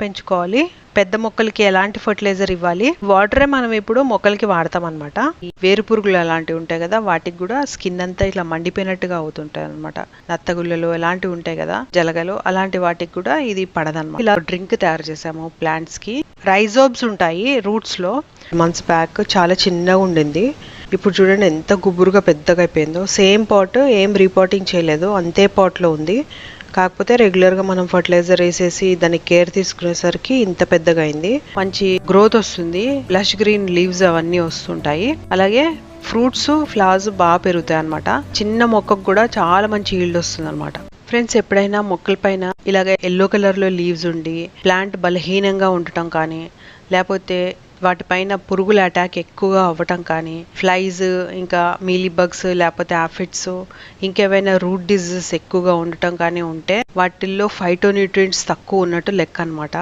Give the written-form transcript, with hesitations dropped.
పెంచుకోవాలి. పెద్ద మొక్కలకి ఎలాంటి ఫర్టిలైజర్ ఇవ్వాలి, వాటరే మనం ఇప్పుడు మొక్కలకి వాడతాం అనమాట. వేరు పురుగులు అలాంటివి ఉంటాయి కదా, వాటికి కూడా స్కిన్ అంతా ఇట్లా మండిపోయినట్టుగా అవుతుంటాయి అనమాట. నత్తగుల్లలు ఎలాంటివి ఉంటాయి కదా, జలగలు, అలాంటి వాటికి కూడా ఇది పడదన్నమాట. ఇలా డ్రింక్ తయారు చేసాము ప్లాంట్స్ కి. రైజోబ్స్ ఉంటాయి రూట్స్ లో. మంత్స్ బ్యాక్ చాలా చిన్నగా ఉండింది, ఇప్పుడు చూడండి ఎంత గుబురుగా పెద్దగా అయిపోయిందో. సేమ్ పాట్, ఏం రీపాటింగ్ చేయలేదు, అంతే పాట్ లో ఉంది. కాకపోతే రెగ్యులర్ గా మనం ఫర్టిలైజర్ వేసేసి దాన్ని కేర్ తీసుకునేసరికి ఇంత పెద్దగా అయింది. మంచి గ్రోత్ వస్తుంది, బ్లష్ గ్రీన్ లీవ్స్ అవన్నీ వస్తుంటాయి. అలాగే ఫ్రూట్స్, ఫ్లవర్స్ బాగా పెరుగుతాయి అనమాట. చిన్న మొక్కకు కూడా చాలా మంచి ఈల్డ్ వస్తుంది అనమాట. ఫ్రెండ్స్, ఎప్పుడైనా మొక్కల పైన ఇలాగ ఎల్లో కలర్ లో లీవ్స్ ఉండి ప్లాంట్ బలహీనంగా ఉండటం కానీ, లేకపోతే వాటిపైన పురుగుల అటాక్ ఎక్కువగా అవ్వటం కానీ, ఫ్లైస్, ఇంకా మీలీ బగ్స్, లేకపోతే ఆఫిడ్స్, ఇంకేమైనా రూట్ డిజీజెస్ ఎక్కువగా ఉండటం కానీ ఉంటే వాటిల్లో ఫైటోన్యూట్రియంట్స్ తక్కువ ఉన్నట్టు లెక్క అనమాట.